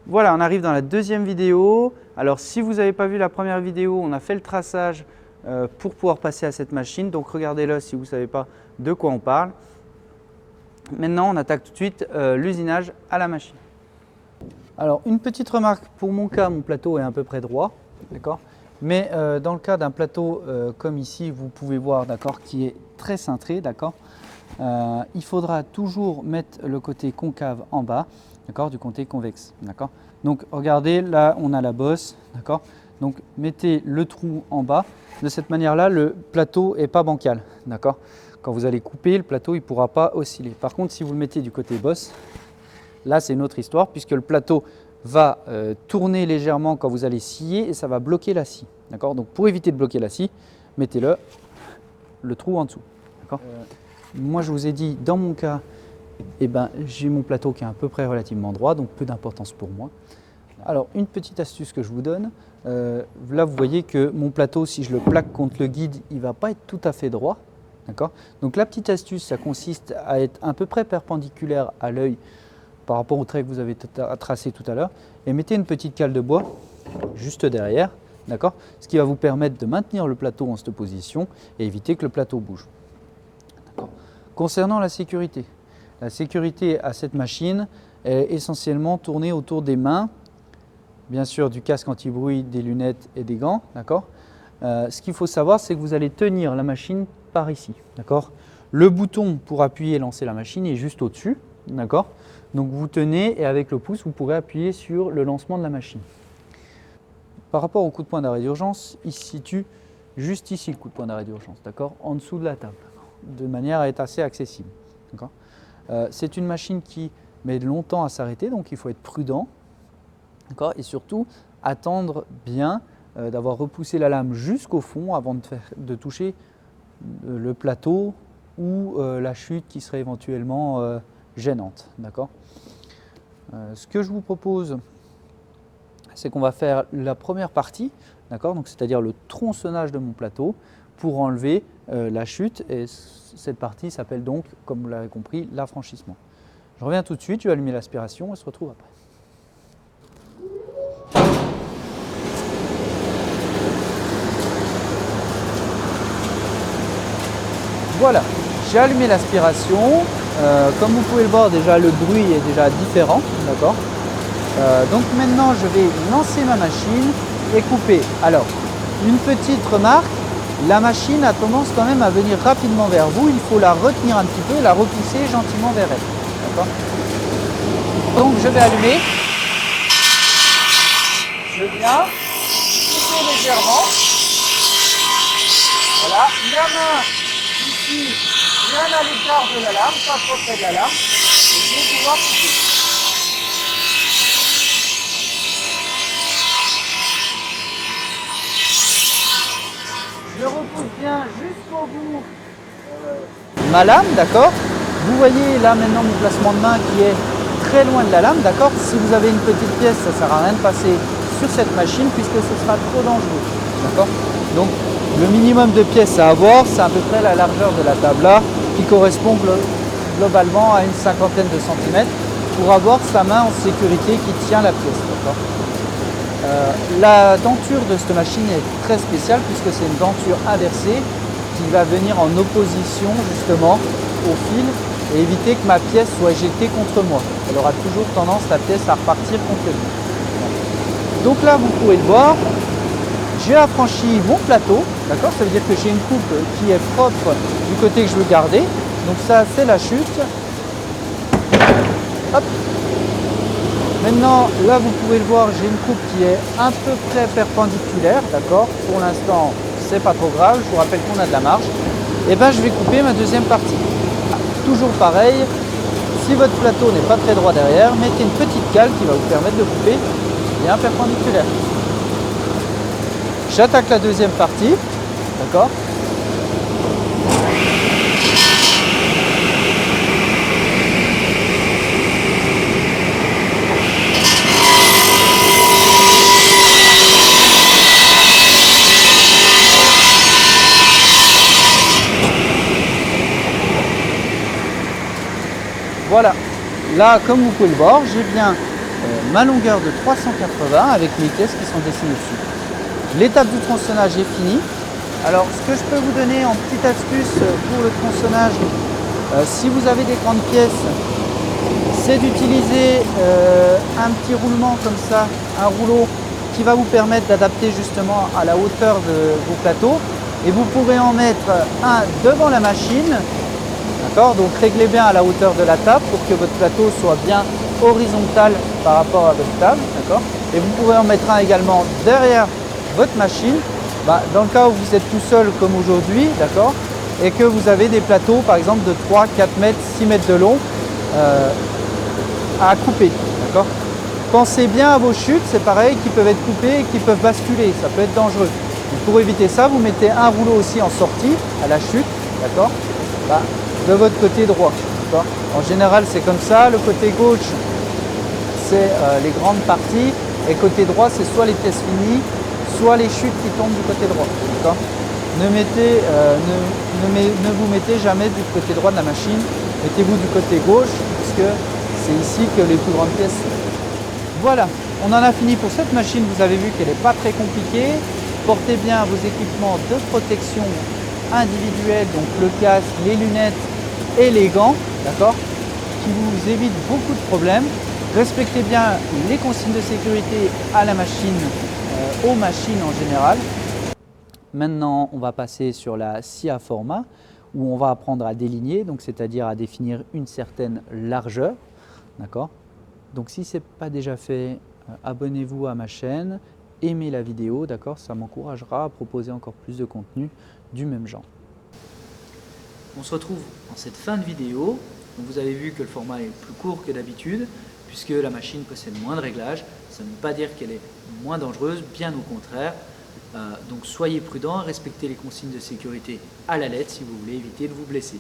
Voilà, on arrive dans la deuxième vidéo. Alors si vous n'avez pas vu la première vidéo, on a fait le traçage pour pouvoir passer à cette machine. Donc regardez-le si vous ne savez pas de quoi on parle. Maintenant, on attaque tout de suite l'usinage à la machine. Alors une petite remarque, pour mon cas, mon plateau est à peu près droit, d'accord. Mais dans le cas d'un plateau comme ici, vous pouvez voir, d'accord, qui est très cintré, d'accord. Il faudra toujours mettre le côté concave en bas, d'accord, du côté convexe, d'accord. Donc regardez, là on a la bosse, d'accord. Donc mettez le trou en bas. De cette manière-là, le plateau n'est pas bancal, d'accord. Quand vous allez couper, le plateau il ne pourra pas osciller. Par contre, si vous le mettez du côté bosse, là c'est une autre histoire puisque le plateau va tourner légèrement quand vous allez scier et ça va bloquer la scie, d'accord. Donc pour éviter de bloquer la scie, mettez-le le trou en dessous, d'accord. Moi je vous ai dit, dans mon cas, j'ai mon plateau qui est à peu près relativement droit, donc peu d'importance pour moi. Alors une petite astuce que je vous donne, là vous voyez que mon plateau, si je le plaque contre le guide, il ne va pas être tout à fait droit. Donc la petite astuce, ça consiste à être à peu près perpendiculaire à l'œil par rapport au trait que vous avez tracé tout à l'heure, et mettez une petite cale de bois juste derrière, d'accord, ce qui va vous permettre de maintenir le plateau en cette position et éviter que le plateau bouge. Concernant la sécurité à cette machine est essentiellement tournée autour des mains, bien sûr du casque anti-bruit, des lunettes et des gants, d'accord. Ce qu'il faut savoir, c'est que vous allez tenir la machine par ici, d'accord. Le bouton pour appuyer et lancer la machine est juste au-dessus, d'accord. Donc vous tenez et avec le pouce, vous pourrez appuyer sur le lancement de la machine. Par rapport au coup de poing d'arrêt d'urgence, il se situe juste ici le coup de poing d'arrêt d'urgence, d'accord, en dessous de la table, de manière à être assez accessible. C'est une machine qui met longtemps à s'arrêter, donc il faut être prudent, et surtout attendre bien d'avoir repoussé la lame jusqu'au fond avant de toucher le plateau ou la chute qui serait éventuellement gênante. Ce que je vous propose, c'est qu'on va faire la première partie, c'est-à-dire le tronçonnage de mon plateau pour enlever la chute, et cette partie s'appelle donc, comme vous l'avez compris, l'affranchissement. Je reviens tout de suite, je vais allumer l'aspiration et on se retrouve après. Voilà, j'ai allumé l'aspiration. Comme vous pouvez le voir, déjà le bruit est déjà différent, d'accord. Donc maintenant je vais lancer ma machine et couper. Alors, une petite remarque, la machine a tendance quand même à venir rapidement vers vous, il faut la retenir un petit peu et la repousser gentiment vers elle. Donc je vais allumer, je viens couper légèrement, voilà, la main ici bien à l'écart de la lame, pas trop près de la lame, et je vais pouvoir couper. Je repousse bien jusqu'au bout ma lame, d'accord. Vous voyez là maintenant mon placement de main qui est très loin de la lame, d'accord. Si vous avez une petite pièce, ça ne sert à rien de passer sur cette machine puisque ce sera trop dangereux, d'accord. Donc le minimum de pièces à avoir, c'est à peu près la largeur de la table là, qui correspond globalement à une cinquantaine de centimètres pour avoir sa main en sécurité qui tient la pièce, d'accord. La denture de cette machine est très spéciale puisque c'est une denture inversée qui va venir en opposition justement au fil et éviter que ma pièce soit éjectée contre moi. Elle aura toujours tendance, la pièce, à repartir contre lui. Donc là, vous pouvez le voir, j'ai affranchi mon plateau, d'accord. Ça veut dire que j'ai une coupe qui est propre du côté que je veux garder. Donc ça, c'est la chute. Hop. Maintenant, là, vous pouvez le voir, j'ai une coupe qui est à peu près perpendiculaire, d'accord. Pour l'instant, c'est pas trop grave. Je vous rappelle qu'on a de la marge. Et je vais couper ma deuxième partie. Toujours pareil, si votre plateau n'est pas très droit derrière, mettez une petite cale qui va vous permettre de couper bien perpendiculaire. J'attaque la deuxième partie, d'accord. Voilà, là comme vous pouvez le voir, j'ai bien ma longueur de 380 avec mes pièces qui sont dessinées dessus. L'étape du tronçonnage est finie. Alors ce que je peux vous donner en petite astuce pour le tronçonnage, si vous avez des grandes pièces, c'est d'utiliser un petit roulement comme ça, un rouleau qui va vous permettre d'adapter justement à la hauteur de vos plateaux. Et vous pourrez en mettre un devant la machine, d'accord? Donc réglez bien à la hauteur de la table pour que votre plateau soit bien horizontal par rapport à votre table, d'accord? Et vous pourrez en mettre un également derrière votre machine, dans le cas où vous êtes tout seul comme aujourd'hui, d'accord? Et que vous avez des plateaux par exemple de 3, 4 mètres, 6 mètres de long à couper, d'accord? Pensez bien à vos chutes, c'est pareil, qui peuvent être coupées et qui peuvent basculer, ça peut être dangereux. Donc pour éviter ça, vous mettez un rouleau aussi en sortie à la chute, d'accord, de votre côté droit. En général, c'est comme ça. Le côté gauche, c'est les grandes parties. Et côté droit, c'est soit les pièces finies, soit les chutes qui tombent du côté droit. Ne vous mettez jamais du côté droit de la machine. Mettez-vous du côté gauche, puisque c'est ici que les plus grandes pièces sont. Voilà, on en a fini pour cette machine. Vous avez vu qu'elle n'est pas très compliquée. Portez bien vos équipements de protection individuels, donc le casque, les lunettes et les gants, d'accord, qui vous évitent beaucoup de problèmes. Respectez bien les consignes de sécurité à la machine, aux machines en général. Maintenant, on va passer sur la scie à format où on va apprendre à déligner, donc c'est-à-dire à définir une certaine largeur, d'accord. Donc si ce n'est pas déjà fait, abonnez-vous à ma chaîne. Aimez la vidéo, d'accord, ça m'encouragera à proposer encore plus de contenu du même genre. On se retrouve dans cette fin de vidéo. Donc vous avez vu que le format est plus court que d'habitude puisque la machine possède moins de réglages. Ça ne veut pas dire qu'elle est moins dangereuse, bien au contraire. Donc soyez prudents, respectez les consignes de sécurité à la lettre si vous voulez éviter de vous blesser.